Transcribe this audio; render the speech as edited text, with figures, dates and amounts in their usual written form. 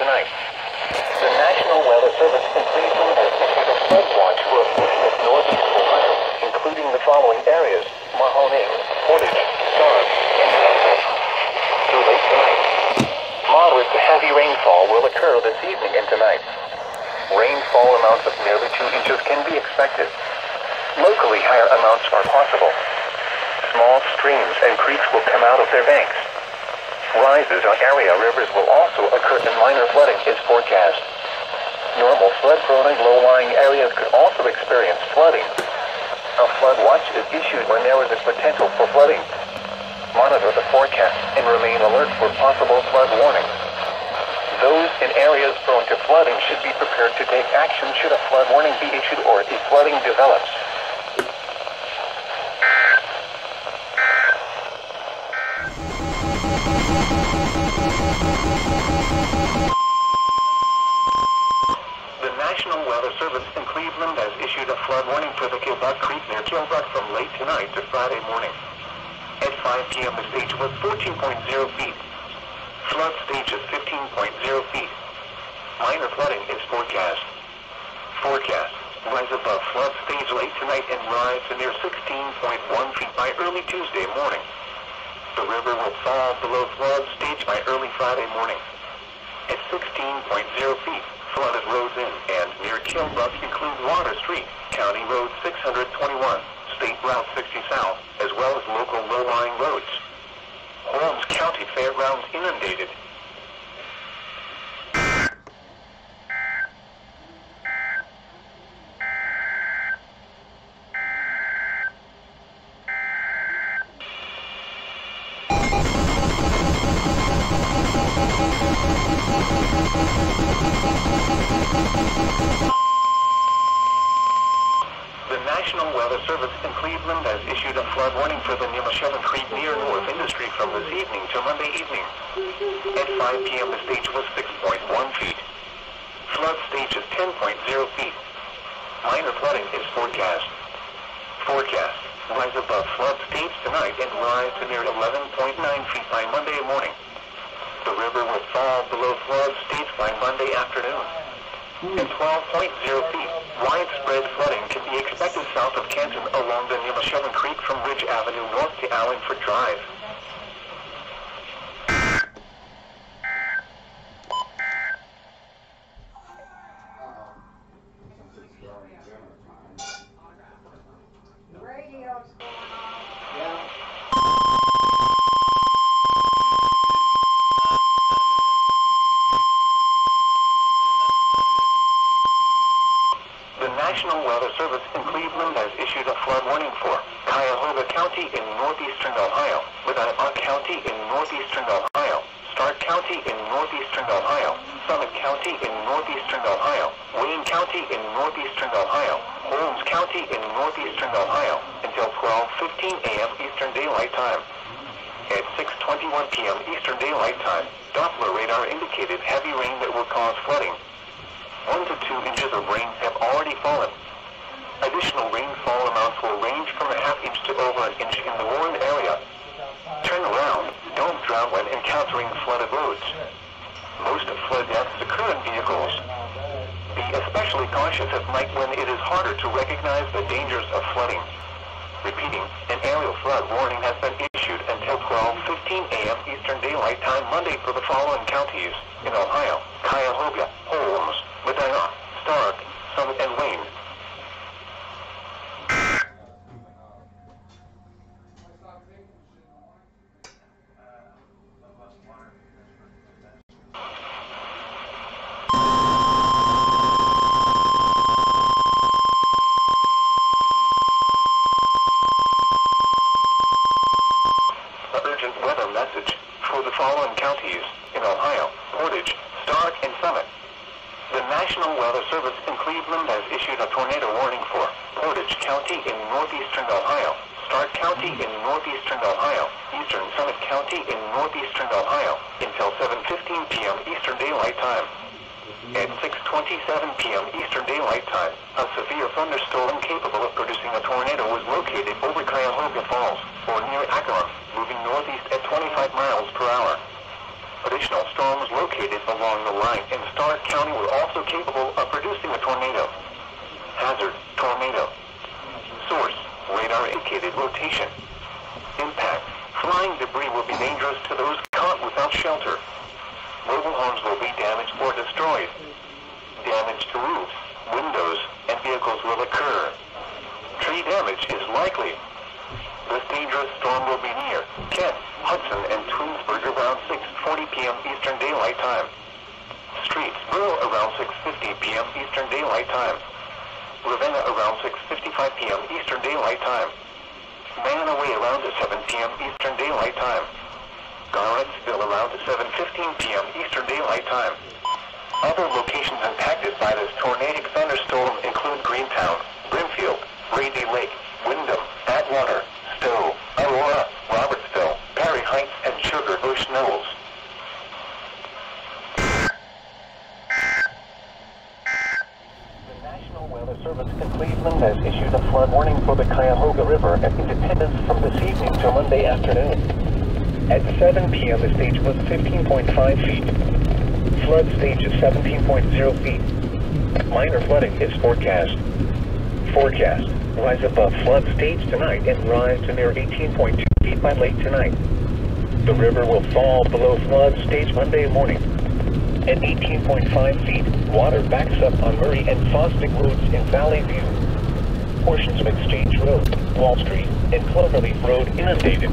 tonight. The National Weather Service in Cleveland has issued a flood watch for a portion of northeast Ohio, including the following areas: Mahoning, Portage, Stark, and Kansas. Through late tonight, moderate to heavy rainfall will occur this evening and tonight. Rainfall amounts of nearly 2 inches can be expected. Locally, higher amounts are possible. Small streams and creeks will come out of their banks. Rises on area rivers will also occur and minor flooding is forecast. Normal flood-prone and low-lying areas could also experience flooding. A flood watch is issued when there is a potential for flooding. Monitor the forecast and remain alert for possible flood warnings. Those in areas prone to flooding should be prepared to take action should a flood warning be issued or if flooding develops. The National Weather Service in Cleveland has issued a flood warning for the Kilbuck Creek near Kilbuck from late tonight to Friday morning. At 5 p.m. the stage was 14.0 feet. Flood stage is 15.0 feet. Minor flooding is forecast. Forecast: rise above flood stage late tonight and rise to near 16.1 feet by early Tuesday morning. The river will fall below flood stage by early Friday morning. At 16.0 feet, flooded roads in and near Kilbuck include Water Street, County Road 621, State Route 60 South, as well as local low-lying roads. Holmes County Fairgrounds inundated. The National Weather Service in Cleveland has issued a flood warning for the Nemeshoven Creek near North Industry from this evening to Monday evening. At 5 p.m. the stage was 6.1 feet. Flood stage is 10.0 feet. Minor flooding is forecast. Forecast: rise above flood stage tonight and rise to near 11.9 feet by Monday morning. The river will fall below flood stage by Monday afternoon. At 12.0 feet, widespread flooding can be expected south of Canton along the Nemeshoven Creek from Ridge Avenue north to Allingford Drive. The National Weather Service in Cleveland has issued a flood warning for Cuyahoga County in northeastern Ohio, Winnebago County in northeastern Ohio, Stark County in northeastern Ohio, Summit County in northeastern Ohio, Wayne County in northeastern Ohio, Holmes County in northeastern Ohio, until 12:15 a.m. Eastern Daylight Time. At 6:21 p.m. Eastern Daylight Time, Doppler radar indicated heavy rain that will cause flooding. 1 to 2 inches of rain have already fallen. Additional rainfall amounts will range from a half inch to over an inch in the warned area. Turn around, don't drown when encountering flooded roads. Most flood deaths occur in vehicles. Be especially cautious at night when it is harder to recognize the dangers of flooding. Repeating, an aerial flood warning has been issued until 12:15 a.m. Eastern Daylight Time Monday for the following counties in Ohio: Cuyahoga, Holmes, Medina, Stark, Summit, and Wayne. Urgent weather message for the following counties in Ohio: Portage, Stark, and Summit. The National Weather Service in Cleveland has issued a tornado warning for Portage County in northeastern Ohio, Stark County in northeastern Ohio, eastern Summit County in northeastern Ohio, until 7:15 p.m. Eastern Daylight Time. At 6:27 p.m. Eastern Daylight Time, a severe thunderstorm capable of producing a tornado was located over Cuyahoga Falls, or near Akron, moving northeast at 25 miles per hour. Additional storms located along the line in Stark County were also capable of producing a tornado. Hazard, tornado. Source, radar indicated rotation. Impact, flying debris will be dangerous to those caught without shelter. Mobile homes will be damaged or destroyed. Damage to roofs, windows, and vehicles will occur. Tree damage is likely. This dangerous storm will be near Kent, Hudson, and Twinsburg around 6:40 p.m. Eastern Daylight Time. Streetsboro around 6:50 p.m. Eastern Daylight Time. Ravenna around 6:55 p.m. Eastern Daylight Time. Manaway around 7 p.m. Eastern Daylight Time. Garrettsville around 7:15 p.m. Eastern Daylight Time. Other locations impacted by this tornadic thunderstorm include Greentown, Brimfield, Brady Lake, Wyndham, Atwater, Stowe, Aurora, Robertsville, Perry Heights, and Sugar Bush Knolls. The National Weather Service in Cleveland has issued a flood warning for the Cuyahoga River at Independence from this evening till Monday afternoon. At 7 p.m. the stage was 15.5 feet. Flood stage is 17.0 feet. Minor flooding is forecast. Forecast. Rise above flood stage tonight and rise to near 18.2 feet by late tonight. The river will fall below flood stage Monday morning. At 18.5 feet, water backs up on Murray and Fosdick roads in Valley View. Portions of Exchange Road, Wall Street, and Cloverleaf Road inundated.